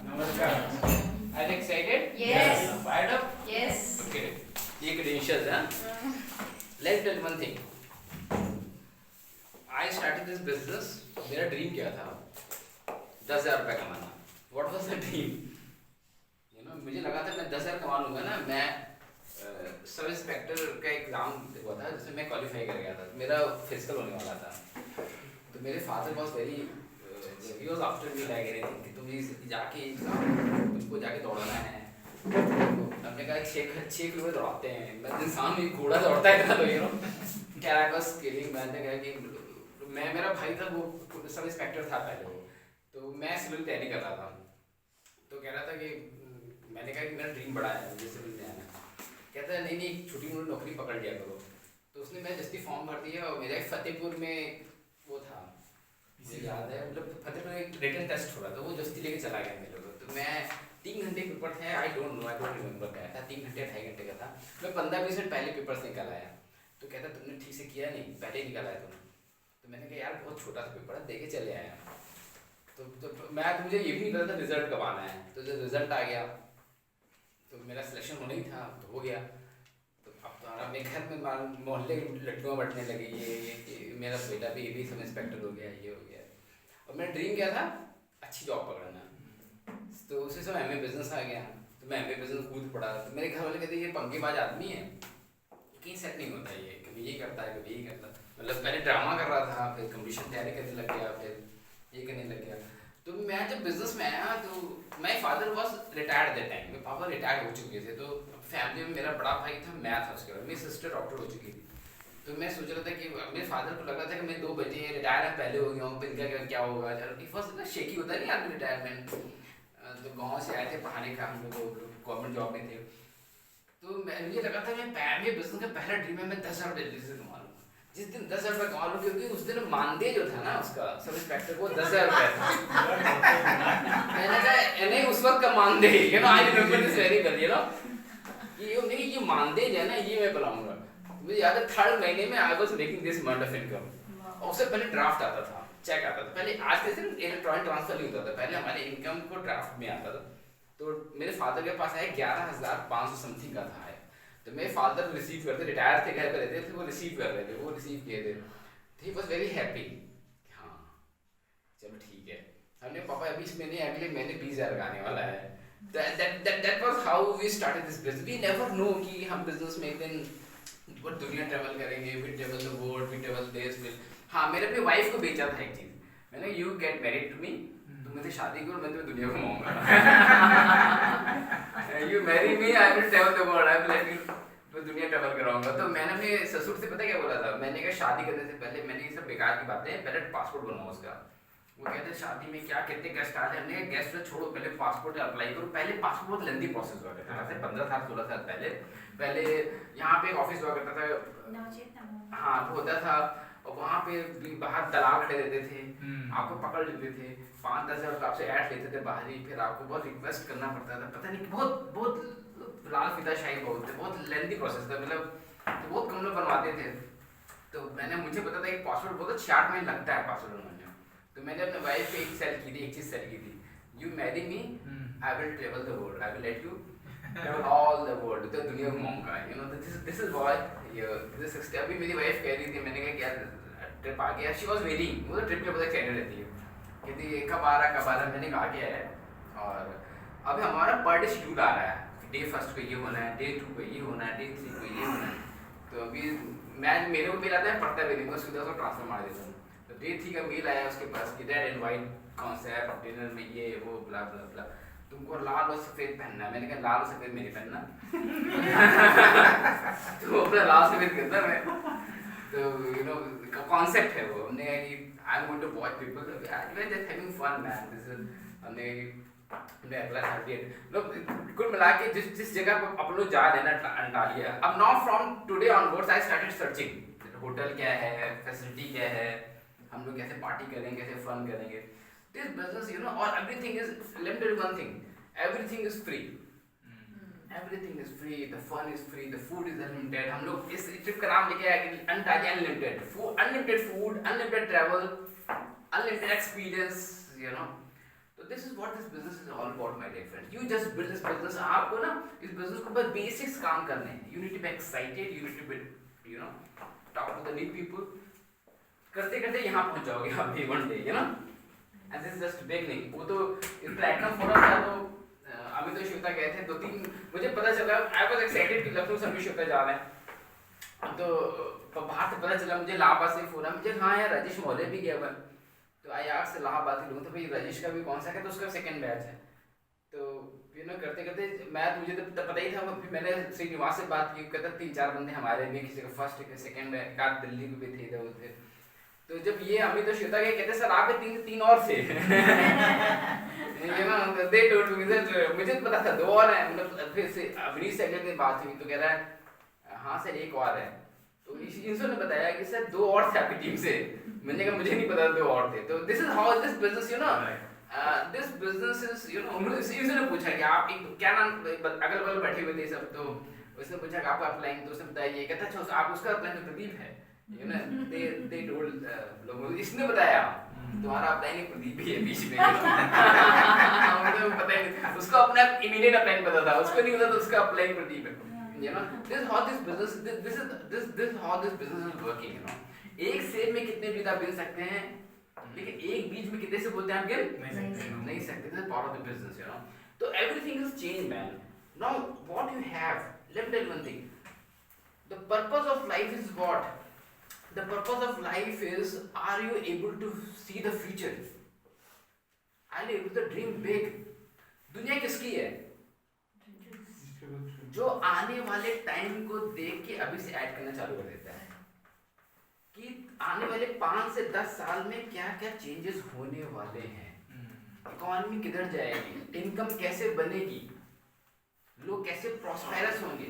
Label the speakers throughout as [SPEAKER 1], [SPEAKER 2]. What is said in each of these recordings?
[SPEAKER 1] नमस्कार. Are you excited?
[SPEAKER 2] Yes.
[SPEAKER 1] Fired up?
[SPEAKER 2] Yes.
[SPEAKER 1] Okay. ये credentials हैं. Let's tell one thing. I started this business. मेरा dream क्या था? 10,000 रुपए कमाना. What was the dream? मुझे लगा था मैं 10,000 कमा लूँगा ना. मैं सब इंस्पेक्टर का एग्जाम हुआ था जिसमें मैं क्वालिफाई कर गया था. मेरा फिजिकल होने वाला था. तो मेरे father was very he was after me like anything कि तुम जाके तुमको जाके दौड़ना है. तो हमने कहा 6 किलोमीटर दौड़ाते हैं. मैं इंसान भी घोड़ा दौड़ता है ना. तो कैराकस स्केलिंग मैंने कहा कि मेरा भाई था वो सब इंस्पेक्टर था पहले वो. तो मैं सिविल तैयारी कर रहा था. तो कह रहा था कि मैंने कहा कि मेरा ड्रीम बड़ा है मुझे सिविल में आना. कहता है नहीं छोटी मोटी नौकरी पकड़ लिया करो. तो उसने मैं जस्टी फॉर्म भर दिया और मेरा फतेहपुर में वो था मुझे याद है मतलब फतेहपुर में एक रिटन टेस्ट हो रहा था. वो जस्टी लेके चला गया मेरे को. तो मैं 3 घंटे पेपर थे. आई डोंट रिमेम्बर क्या था. 3 घंटे 2.5 घंटे का था. मैं 15-20 मिनट पहले पेपर से निकल आया. तो कहता तुमने ठीक से किया नहीं पहले ही निकल आया तुम. तो मैंने कहा यार बहुत छोटा सा पेपर है दे के चले आया. तो मैं मुझे ये भी नहीं पता था रिजल्ट कब आना है. तो जब रिजल्ट आ गया तो मेरा सिलेक्शन होना ही था तो हो गया. तो अब तो मेरे घर में मोहल्ले की लड़कियाँ बढ़ने लगी. ये मेरा बेटा भी सब इंस्पेक्टर हो गया ये हो गया. और मेरा ड्रीम क्या था अच्छी जॉब पकड़ना. तो उसी समय एमए बिजनेस आ गया. तो मैं एमए बिजनेस कूद पड़ा. तो मेरे घर वाले कहते ये पंगेबाज आदमी है कहीं सेट नहीं होता. ये कभी ये करता है कभी यही करता. मतलब पहले ड्रामा कर रहा था फिर कंपटीशन तैयारी करने लग गया फिर ये करने लग गया. तो मैं जब बिजनेस में आया तो my father was retired that time. मेरे पापा रिटायर्ड हो चुके थे. तो फैमिली में मेरा बड़ा भाई था मैं था उसके बाद. मेरी सिस्टर डॉक्टर हो चुकी थी. तो मैं सोच रहा था कि मेरे फादर को लग रहा था कि मैं 2 बच्चे रिटायर है पहले हो गया हूँ फिर क्या होगा. फर्स्ट ना शेकी होता नहीं आदमी रिटायरमेंट. तो गाँव से आए थे पढ़ाने का हम लोग गवर्नमेंट जॉब में थे. तो मुझे लगा था मैं बिजनेस का पहला ड्रीम है मैं 10,000 रुपये जल्दी से कमा लूँगा. जिस दिन 10,000 रुपये कमा लूँ क्योंकि उस दिन मानदेय जो था ना उसका सब इंस्पेक्टर को 10,000 रुपये था. मैंने कहा नहीं उस वक्त का मानदेय I remember this very well ये मानदेय जो है ना ये मैं बनाऊंगा. मुझे याद है 3rd महीने में I was making this amount of income. और उससे पहले ड्राफ्ट आता था चेक आता था. पहले आज के दिन इलेक्ट्रॉनिक ट्रांसफर नहीं होता था. पहले हमारे इनकम को ड्राफ्ट में आता था. तो मेरे फादर के पास आया 11,500 समथिंग का था. तो मेरे फादर रिसीव करते रिटायर थे घर पे रहते थे वो रिसीव कर रहे थे वो रिसीव किए थे. He was very happy. हाँ चलो ठीक है. हमने पापा अभी इस महीने अगले महीने 20,000 आने वाला है. that was how we started this business. We never know कि हम बिजनेस में एक दिन दुनिया ट्रेवल करेंगे. we travel the world, we travel this will. हाँ मैंने अपनी वाइफ को बेचा था एक चीज. मैंने you get married to me. तुम मुझसे शादी करो मैं तुम्हें दुनिया घुमाऊंगा. You marry me I will travel the world. I will let you मैं दुनिया ट्रैवल कराऊंगा. तो मैंने अपने ससुर से पता क्या बोला था. मैंने कहा शादी करने से पहले मैंने ये सब बेकार की बातें पहले पासपोर्ट बनवाओ उसका. वो कहते हैं शादी में क्या कितने गेस्ट आ रहे हैं. हमने गेस्ट तो छोड़ो पहले पासपोर्ट अप्लाई करो. पहले पासपोर्ट बहुत लेंदी प्रोसेस हुआ करता था. 15 साल 16 साल पहले यहाँ पे एक ऑफिस हुआ करता था. हाँ वो होता था. और वहाँ पे भी बाहर दलाल खड़े रहते थे. आपको पकड़ लेते थे 5-10 हज़ार आपसे ऐड लेते थे बाहरी. फिर आपको बहुत रिक्वेस्ट करना पड़ता था. पता नहीं बहुत लाल फिदाशाही बहुत लेंदी प्रोसेस था. मतलब तो बहुत कम लोग बनवाते थे. तो मुझे पता था कि पासपोर्ट बहुत 6-8 महीने लगता है पासपोर्ट बनवाने. तो मैंने अपने वाइफ पे एक चीज सेल की थी. You marry me I will travel the world. I will let you travel all the world. तो दुनिया घुमाऊंगा. This is what this sister. अभी मेरी वाइफ कह रही थी. मैंने कहा क्या ट्रिप आ गया. She was waiting. वो तो ट्रिप में बहुत एक्साइटेड रहती है. कहती कब आ रहा. मैंने कहा आ गया है. और अभी हमारा पर डे शेड्यूल आ रहा है. डे 1 को ये होना है. डे 2 को ये होना है. डे 3 को ये होना है. तो अभी मेरे को मेल आता है पढ़ता भी नहीं. मैं सीधा उसको ट्रांसफर मार देता हूँ. तो डे 3 का मेल आया उसके पास कि दैट इनवाइट कॉन्सेप्ट डिनर में ये वो ब्ला ब्ला ब्ला. तुमको लाल और सफेद पहनना है. मैंने कहा लाल और सफेद नहीं पहनना. तो अपना लाल सफेद कहता मैं. तो कॉन्सेप्ट है वो. हमने कहा कि I am going to watch people. We are just having fun man. This is हमने अगला 38 लोग कुल मिला के जिस जगह पर अपन लोग जा रहे हैं ना अंटालिया. अब now from today onwards I started searching hotel क्या है फैसिलिटी क्या है. हम लोग कैसे पार्टी करेंगे कैसे फन करेंगे. दिस बिजनेस और everything is limited. One thing everything is free. Everything is free. The fun is free. The food is unlimited. हम लोग इस ट्रिप का नाम लेके आए Antalya unlimited food. Unlimited food unlimited travel unlimited experience. तो तो this is what this business is all about my dear friends. You just build this business. आपको ना इस बिजनेस को बस बेसिक्स काम करने हैं. You need to be excited, you need to be you know talk to the new people. करते करते यहाँ पहुंच जाओगे आप भी one day, you know. And this just beginning. वो तो प्लेटिनम फोरम था, तो अमित और श्वेता गए थे. 2-3 मुझे पता चला, आई वाज एक्साइटेड कि लखनऊ से अमित श्वेता जा रहे हैं. तो बाहर से पता चला मुझे इलाहाबाद से फोन है. मुझे हाँ यार राजेश मौर्य भी गया हुआ. तो आई आस्क्ड इलाहाबाद के लोग, तो भाई राजेश का भी कौन सा है, तो उसका सेकंड बैच है. तो यू नो करते करते मैं मुझे तो पता ही था. फिर मैंने श्रीनिवास से बात की. कहता 3-4 बंदे हमारे भी, किसी का फर्स्ट सेकंड है, एक आध दिल्ली में भी थे इधर उधर. तो जब ये अमित और श्वेता गए, कहते सर आप 3 और थे. You know they told me that. मुझे पता था 2 और हैं. मतलब फिर से अवनीश से अगले दिन बात हुई तो कह रहा है हाँ सर एक और है. तो इनसे ने बताया कि सर 2 और थे आपकी टीम से. मैंने कहा मुझे नहीं पता 2 और थे. तो this is how this business, you know, this business is, you know. इसने पूछा कि आप क्या नाम, अगल बगल बैठे हुए थे सब. तो उसने पूछा कि आपका अपलाइन, तो उसने बताया ये. कहता अच्छा आप उसका अपलाइन तो प्रदीप है, यू नो. दे टोल्ड लोगों. इसने बताया तुम्हारा अपलाइन प्रदीप ही है बीच में. मुझे पता ही नहीं. उसको अपना इमीडिएट अपलाइन पता था, उसको नहीं पता था उसका अपलाइन प्रदीप है. You know, this is how this business, this is how this business is working, you know. एक सेब में कितने बीज आप गिन सकते हैं, लेकिन एक बीज में कितने से बोलते हैं आप गिन नहीं सकते. This is part of the business, you know. So everything is changed, man. Now what you have, let me tell you one thing. The purpose of life is what? The purpose of life is, are you able to see the future? Are you able to dream big? दुनिया किसकी है? जो आने वाले time को देख के अभी से ऐड करना चालू कर देता है कि आने वाले 5 से 10 साल में क्या क्या चेंजेस होने वाले हैं. इकोनॉमी किधर जाएगी, इनकम कैसे बनेगी, लोग कैसे प्रॉस्पेरस होंगे.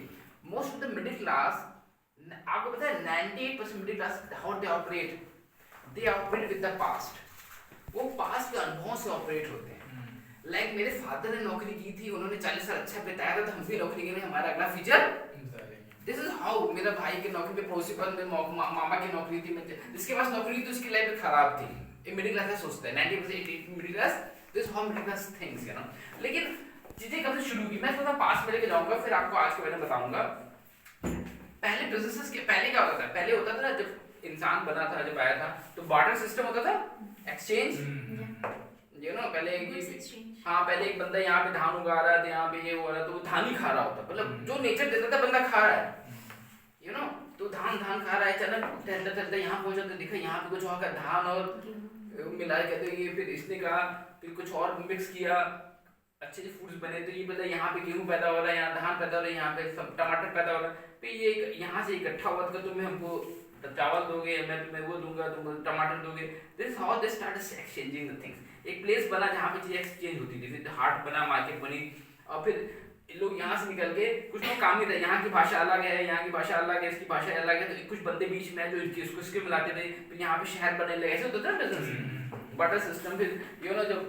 [SPEAKER 1] Most of the middle class, आपको पता है 98% middle class how they operate with the past. वो पास्ट के अनुभवों से ऑपरेट होते हैं. लाइक मेरे फादर ने नौकरी की थी, उन्होंने 40 साल अच्छा बिताया था, तो हम भी नौकरी करें, हमारा अगला फ्यूचर. This is how. मेरा भाई की नौकरी पे प्रोसिपल में, मामा की नौकरी थी, जिसके पास नौकरी थी उसकी लाइफ खराब थी. एक मिडिल क्लास सोचता है 90% middle class. This how middle class things, you know. लेकिन चीजें कब से शुरू की, मैं थोड़ा पास में लेके जाऊंगा, फिर आपको आज के बारे में बताऊंगा. पहले बिजनेसेस के पहले क्या होता था? पहले होता था जब इंसान बना था, जब आया था, तो बार्टर सिस्टम होता था, एक्सचेंज, यू नो. पहले पहले एक बंदा यहाँ पे धान उगा रहा था, यहाँ पे ये हो रहा, तो वो धान ही खा रहा होता. मतलब जो नेचर देता था बंदा खा रहा है, यू नो. तो धान खा रहा है. चल चलता यहाँ पहुंचा तो देखा यहाँ पे कुछ और धान और मिला के, तो ये फिर इसने कहा, फिर कुछ और मिक्स किया, अच्छे से फूड्स बने. तो ये बोला यहाँ पे गेहूं पैदा हो रहा है, यहाँ धान पैदा हो रहा है, यहाँ पे सब टमाटर पैदा हो रहा है. फिर ये यहाँ से इकट्ठा हुआ तो तुम्हें हमको चावल दोगे, मैं तुम्हें वो दूंगा, तुम टमाटर दोगे. This how they start exchanging the things. एक प्लेस बना जहाँ पे चीजें एक्सचेंज होती थी. फिर हाट बना, मार्केट बनी, और फिर लोग यहाँ से निकल के, कुछ लोग काम ही थे, यहाँ की भाषा अलग है, यहाँ की भाषा अलग है, इसकी भाषा अलग है, तो कुछ बंदे बीच में जो इसको मिलाते थे. फिर यहाँ पे शहर बनने लगे. ऐसे होता था बिजनेस, बटर सिस्टम. फिर यू नो जब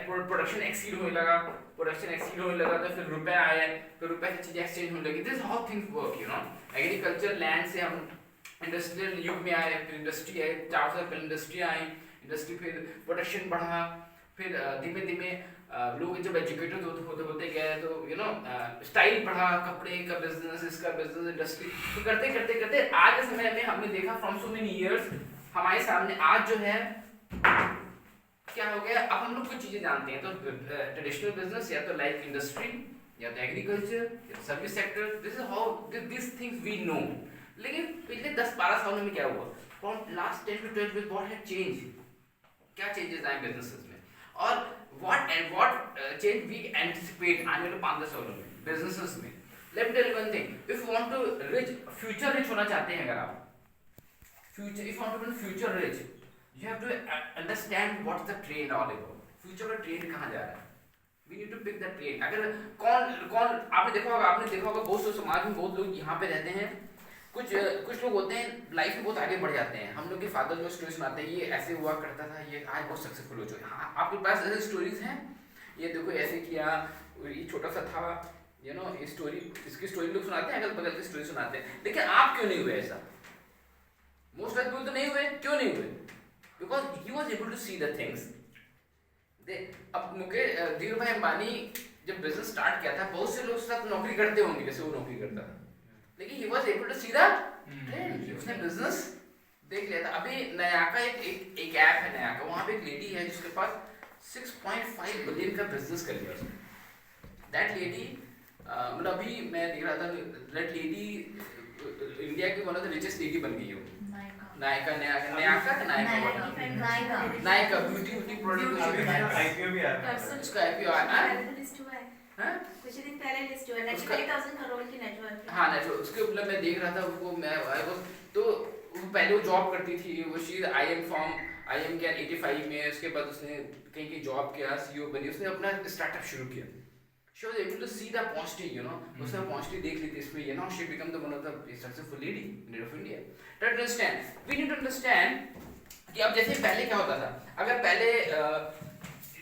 [SPEAKER 1] प्रोडक्शन एक्सीड होने लगा, तो फिर रुपए आए, फिर रुपए से चीजें एक्सचेंज होने लगी. This how things work, you know. Agriculture land से हम इंडस्ट्रियल युग में आए, फिर इंडस्ट्री आई, 400 साल पहले इंडस्ट्री आई. इंडस्ट्री फिर प्रोडक्शन बढ़ा, फिर धीमे धीमे लोग जब एजुकेटेड होते गए, तो यू नो स्टाइल बढ़ा, कपड़े का बिजनेस, इसका बिजनेस, इंडस्ट्री. तो करते करते करते आज के समय में हमने देखा फ्रॉम सो मेनी इयर्स हमारे सामने आज जो है क्या हो गया. अब हम लोग कुछ चीजें जानते हैं. तो ट्रेडिशनल बिजनेस, या तो लाइक इंडस्ट्री, या तो एग्रीकल्चर, या service sector. This is how this things we know. लेकिन पिछले 10-12 सालों में क्या हुआ? From last 10 to 12 what had change? क्या चेंजेस आए बिजनेसेस में, और व्हाट चेंज वी एंटिसिपेट आने वाले 5-10 सालों में बिजनेसेस में. Let me tell you one thing. If you want to future rich होना चाहते हैं, अगर आप if you want to be future rich, you have to understand what is the trend all about. Future का trend कहाँ जा रहा है. We need to pick the trend. अगर कौन आपने देखा होगा बहुत से समाज में बहुत लोग यहाँ पे रहते हैं. कुछ लोग होते हैं लाइफ में बहुत आगे बढ़ जाते हैं. हम लोग के फादर जो स्टोरी सुनाते हैं, ये ऐसे हुआ करता था, ये आज बहुत सक्सेसफुल हो चुके हैं. हाँ, आपके पास ऐसे स्टोरीज हैं, ये देखो ऐसे किया, ये छोटा सा था, यू नो. इसकी स्टोरी लोग सुनाते हैं, अगल बगल की स्टोरी सुनाते हैं. लेकिन आप क्यों नहीं हुए ऐसा? मोस्ट ऑफ पीपल तो नहीं हुए. क्यों नहीं हुए? Because he was able to see the things अब मुकेश धीरू भाई अंबानी जब बिजनेस स्टार्ट किया था, बहुत से लोग उसके साथ नौकरी करते होंगे जैसे वो नौकरी करता था, लेकिन he was able to see the trend, उसने बिजनेस देख लिया था। अभी नया का एक ऐप है नया का, वहाँ पे एक लेडी है जिसके पास 6.5 बिलियन का बिजनेस कर लिया उसने। दैट लेडी मतलब अभी मैं देख रहा था, दैट लेडी इंडिया की one of the richest lady बन गई है वो। Nykaa Nykaa beauty product
[SPEAKER 2] IPO भी आ रहा है,
[SPEAKER 1] उसका आईपीओ आया है
[SPEAKER 3] कुछ दिन पहले लिस्ट हुआ 98,000 करोड़ की नेटवर्थ।
[SPEAKER 1] हाँ नेटवर्क, उसके ऊपर मैं देख रहा था उसको, मैं तो पहले वो जॉब करती थी, वो शी आई एम क्या 85 में, उसके बाद उसने कहीं की जॉब किया, सीईओ बनी, उसने अपना स्टार्टअप शुरू किया। She was able to see the opportunity, you know, उसने opportunity देख ली थी इसमें, you know, she become the one of the successful lady of India. To understand, we need to understand कि अब जैसे पहले क्या होता था, अगर पहले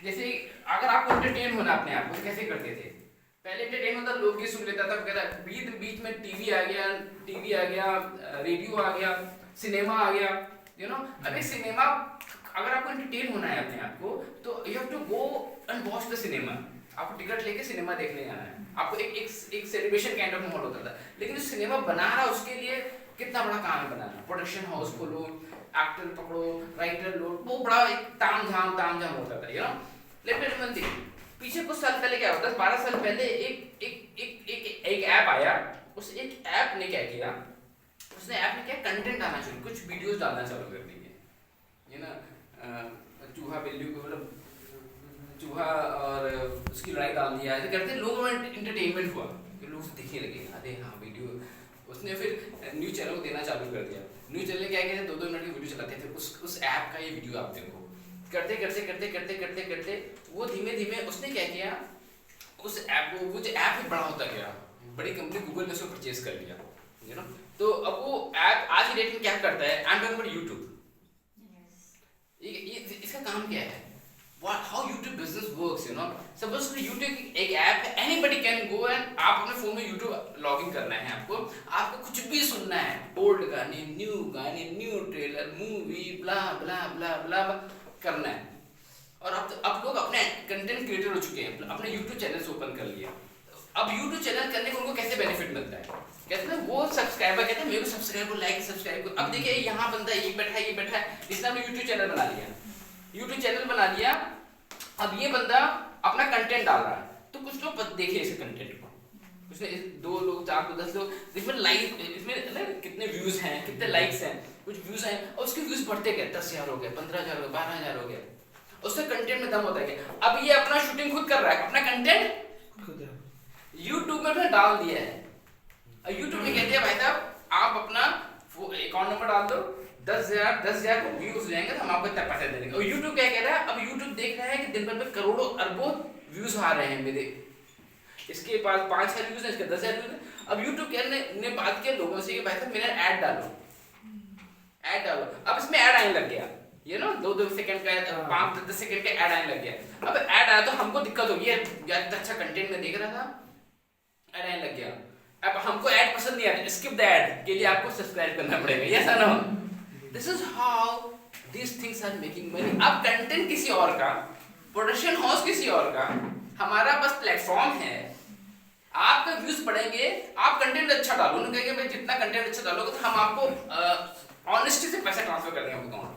[SPEAKER 1] जैसे अगर आपको entertain होना अपने आप को कैसे करते थे, पहले entertain होता लोग ये सुन लेता था वगैरह, बीच में टीवी आ गया, रेडियो आ गया, सिनेमा आ गया, you know, अभी सिनेमा अगर आपको entertain होना है अपने आप को, तो you have to go and watch the cinema. आपको टिकट लेके सिनेमा देखने जाना है, आपको एक सेलिब्रेशन काइंड ऑफ माहौल होता था। लेकिन जो सिनेमा बना रहा है उसके लिए कितना बड़ा काम है बनाना, प्रोडक्शन हाउस खोलो, एक्टर पकड़ो, राइटर लो, वो बड़ा एक तामझाम होता था, you know. Late me one thing, पीछे कुछ साल पहले क्या होता, 12 साल पहले एक ऐप आया, उस एक ऐप ने क्या किया, कंटेंट डालना शुरू, कुछ वीडियोस डालना चालू कर दिए, यू नो, चूहा बिल्ली को मतलब चूहा और उसकी लड़ाई डाल दिया, ऐसे करते लोगों में एंटरटेनमेंट हुआ, फिर लोग देखने लगे, अरे हाँ वीडियो, उसने फिर न्यूज़ चैनल को देना चालू कर दिया। न्यूज़ चैनल क्या कहते हैं, 2-2 मिनट की वीडियो चलाते थे, उस ऐप का ये वीडियो आप देखो, करते वो धीमे उसने क्या किया, उस ऐप को, वो जो ऐप ही बड़ा होता गया, बड़ी कंपनी गूगल ने उसको परचेज कर लिया, यू नो। तो अब वो ऐप आज की डेट में क्या करता है, I am talking about YouTube, इसका काम क्या है, how YouTube business works, you know. Suppose YouTube एक ऐप है, anybody can go and आप अपने फोन में YouTube लॉगिन करना है आपको कुछ भी सुनना है, ओल्ड गाने, न्यू ट्रेलर, मूवी, ब्ला ब्ला ब्ला ब्ला करना है। और अब लोग अपने कंटेंट क्रिएटर हो चुके हैं, अपने YouTube चैनल्स ओपन कर लिया। अब YouTube चैनल करने को उनको कैसे बेनिफिट मिलता है, कहते हैं वो सब्सक्राइबर कहते हैं मेरे को सब्सक्राइब को, लाइक सब्सक्राइब को। अब देखिए यहाँ बंदा ये बैठा है, इसने अपने YouTube चैनल बना लिया, अब ये बंदा अपना कंटेंट डाल रहा है, तो कुछ लोग देखे इस कंटेंट को, उसने 2 लोग 4 लोग 10 लोग, इसमें कितने व्यूज हैं, कितने लाइक्स हैं, कुछ व्यूज हैं, और उसके व्यूज बढ़ते गए, 10,000 हो गए, 15,000 हो गए, 12,000 हो गए, उसके कंटेंट में दम होता है। अब ये अपना शूटिंग खुद कर रहा है, अपना कंटेंट यूट्यूब में डाल दिया है, और यूट्यूब में कहते हैं भाई साहब आप अपना अकाउंट नंबर डाल दो, 10,000 व्यूज हो जाएंगे तो हम आपको इतना पैसा दे देंगे। और YouTube क्या कह रहा है, अब YouTube देख रहा है कि दिन भर में करोड़ों अरबों व्यूज आ रहे हैं मेरे, इसके पास 5,000 व्यूज हैं, इसके 10,000 व्यूज हैं। अब YouTube ने बात किया लोगों से कि भाई साहब मेरा ऐड डालो, अब इसमें ऐड आने लग गया, ये ना 2-2 सेकंड का, 5-10 सेकंड का ऐड आने लग गया। अब ऐड आया तो हमको दिक्कत होगी, यार अच्छा कंटेंट में देख रहा था, ऐड आने लग गया, अब हमको ऐड पसंद नहीं आता, स्किप द ऐड के लिए आपको सब्सक्राइब करना पड़ेगा, यस और no. This is how these things are making money. अब कंटेंट किसी और का, प्रोडक्शन हाउस किसी और का, हमारा बस प्लेटफॉर्म है, आपका व्यूज बढ़ेंगे, आप कंटेंट अच्छा डालो, उन्होंने कहेंगे भाई जितना कंटेंट अच्छा डालोगे तो हम आपको ऑनेस्टी से पैसा ट्रांसफर कर देंगे आपको अकाउंट।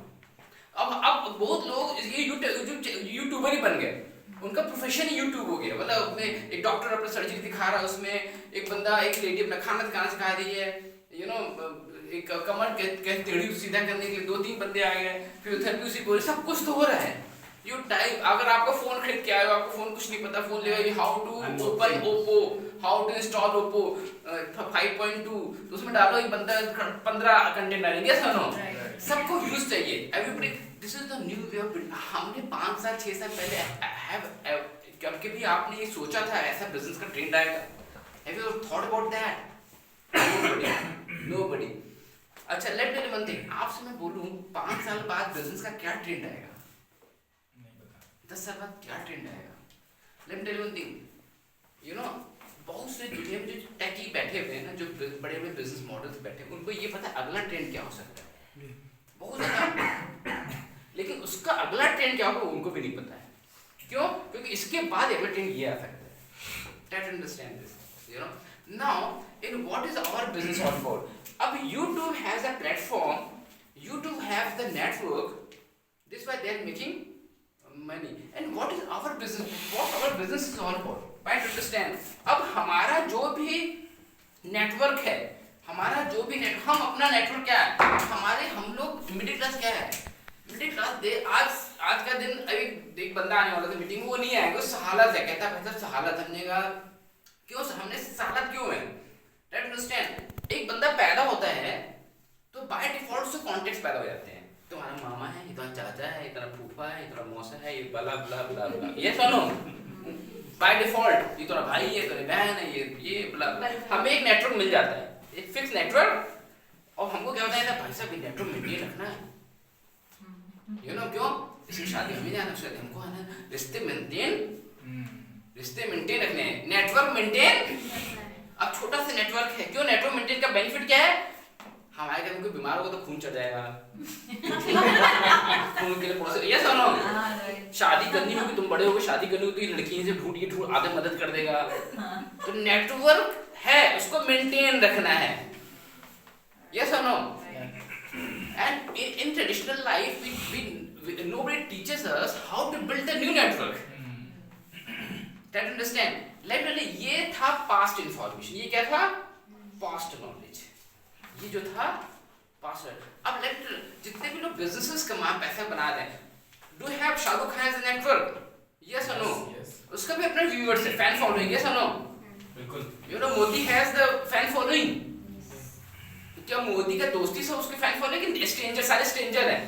[SPEAKER 1] अब बहुत लोग ये यूट्यूबर ही बन गए, उनका प्रोफेशन ही यूट्यूब हो गया, मतलब अपने एक डॉक्टर अपना सर्जरी दिखा रहा है, उसमें एक बंदा, एक लेडी अपना खाना सिखा रही है, यू नो, एक कमर के टेढ़ी सीधा करने के लिए 2-3 बंदे आ गए, फिजियोथेरेपी उसी को, सब कुछ तो हो रहा है। यू टाइप, अगर आपका फोन खरीद के आए हो, आपको फोन कुछ नहीं पता, फोन ले how to open Oppo, how to install Oppo 5.2, तो उसमें डालो, एक बंदा 15 कंटेंट डालेंगे, सुनो सबको व्यूज चाहिए, everybody, this is the new way of. हमने 5 साल 6 साल पहले कभी भी आपने ये सोचा था ऐसा बिजनेस का ट्रेंड आएगा? Have you thought about that? Nobody. अच्छा लेट मी वन थिंग, आपसे मैं बोलूं 5 साल बाद बिजनेस का क्या ट्रेंड आएगा, 10 साल बाद क्या ट्रेंड आएगा? Let me tell you one thing, you know, बहुत से दुनिया में जो टेकी बैठे हुए हैं ना, जो बड़े बड़े बिजनेस मॉडल्स बैठे हैं, उनको ये पता है अगला ट्रेंड क्या हो सकता है, बहुत ज्यादा, लेकिन उसका अगला ट्रेंड क्या होगा उनको भी नहीं पता है। क्यों? क्योंकि इसके बाद एवरीथिंग ये आ सकता है. Try to understand this. You know. Now, in what is our business all about? अब YouTube has a platform. YouTube has the network. This why they are making money. And what is our business? What our business is all about? Try to understand. अब हमारा जो भी network है, हमारा जो भी net, हम अपना नेटवर्क क्या है? हमारे हम लोग मिडिल क्लास क्या है? मिडिल क्लास दे आज का दिन एक बंदा आने वाला था मीटिंग में, वो नहीं आएगा, सहालत है, कहता है सहालत हमने कहा क्यों हमने सहालत क्यों है? Let understand. एक बंदा पैदा होता है तो बाय डिफॉल्ट से कॉन्टेक्ट्स पैदा हो जाते हैं. तुम्हारा मामा है, इतना चाचा है, इतना फूफा है, इतना मौसा है, ये बला बला बला बला, ये सुनो बाय डिफॉल्ट, ये तुम्हारा भाई है, तुम्हारी बहन है, ये बला. हमें एक नेटवर्क मिल जाता है, एक फिक्स नेटवर्क. और हमको क्या होता है भाई साहब ये नेटवर्क मेंटेन रखना है. You know क्यों? इसकी शादी हमें जाना, शादी हमको आना, रिश्ते मेंटेन रखने हैं, नेटवर्क मेंटेन. अब छोटा सा नेटवर्क है, क्यों नेटवर्क मेंटेन का बेनिफिट क्या है? हमारे घर में कोई बीमार होगा तो खून चढ़ जाएगा. खून के लिए प्रोसेस, ये सुनो, शादी करनी होगी, तुम बड़े हो गए, शादी करनी होगी तो लड़की से ढूंढ आगे मदद कर देगा. तो नेटवर्क है, उसको मेंटेन रखना है. ये सुनो. And in traditional life, nobody teaches us how to build a new network. Try to understand. Literally, ये था past information. ये क्या था? Past knowledge. ये जो था past. अब जितने भी लोग businesses कमा पैसा बना रहे हैं, do you have Shahrukh Khan as a network? Yes or no?
[SPEAKER 2] Yes.
[SPEAKER 1] उसका भी अपना viewers है, fan following. Yes or no?
[SPEAKER 2] बिल्कुल.
[SPEAKER 1] You know Modi has the fan following. क्या मोदी का दोस्ती से उसके फैन फॉलोइंग कि स्ट्रेंजर, सारे स्ट्रेंजर हैं.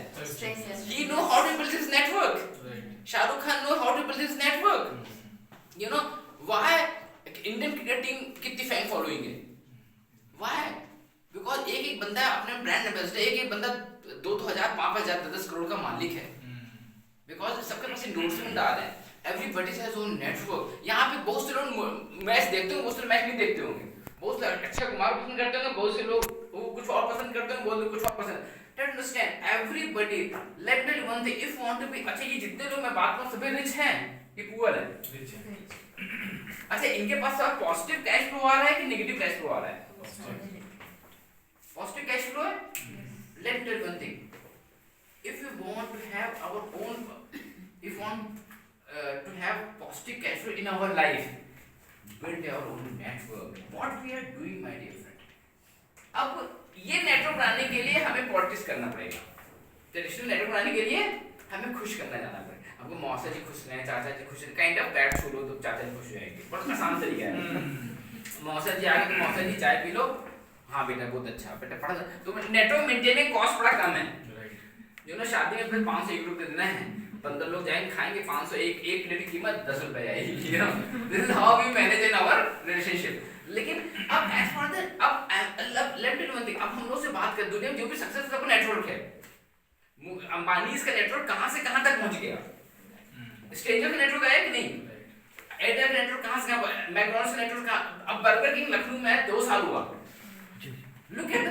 [SPEAKER 1] He know how to build his network. Shahrukh Khan know how to build his network. You know why Indian cricket team कितनी फैन फॉलोइंग है? Why? Because एक बंदा अपने ब्रांड एम्बेसडर, एक बंदा 2,000, 5,000, 10 करोड़ का मालिक है. Because सबके पास एंडोर्समेंट आ रहे हैं. Everybody has own network. यहाँ पे बहुत से लोग मैच देखते होंगे, बहुत से मैच नहीं देखते होंगे. बहुत से अक्षय कुमार पसंद करते होंगे, बहुत से लोग वो कुछ और पसंद करते हैं, बहुत लोग कुछ और पसंद. Don't understand. Everybody. Let me tell you one thing. If you want to be, अच्छा ये जितने लोग मैं बात कर सभी रिच हैं, ये पुअर है. अच्छा इनके पास सब पॉजिटिव कैश फ्लो आ रहा है कि नेगेटिव कैश फ्लो आ रहा है? पॉजिटिव कैश फ्लो है. Let me tell you one thing. If you want to have our own, if you want to have positive cash flow in our life, build our own network. What we are doing, my dear friend. अब ये network बनाने के लिए हमें politics करना पड़ेगा. Traditional network बनाने के लिए हमें खुश करना जाना पड़ेगा. आपको मौसा जी खुश रहें, चाचा जी खुश रहें, काइंड ऑफ दैट छोड़ो तो चाचा जी खुश रहेंगे. बहुत आसान तरीका है. मौसा जी आगे तो मौसा जी चाय पी लो, हाँ बेटा बहुत अच्छा बेटा पढ़ा. तो नेटवर्क मेंटेन कॉस्ट बड़ा कम है. जो ना शादी में फिर 501 रुपये देना है, 15 लोग जाएंगे खाएंगे, 500 एक प्लेट की कीमत 10 रुपए आएगी. This is how we manage in our relationship. लेकिन अब एज फॉर द अब लेट मी वन थिंग. अब हम लोग से बात कर, दुनिया में जो भी सक्सेसफुल नेटवर्क है, अंबानी का नेटवर्क कहां से कहां तक पहुंच गया. स्ट्रेंजर का नेटवर्क आया कि नहीं? एयरटेल का नेटवर्क कहां से कहां, मैकडॉनल्ड्स का नेटवर्क कहां. अब बर्गर किंग लखनऊ में 2 साल हुआ. Look at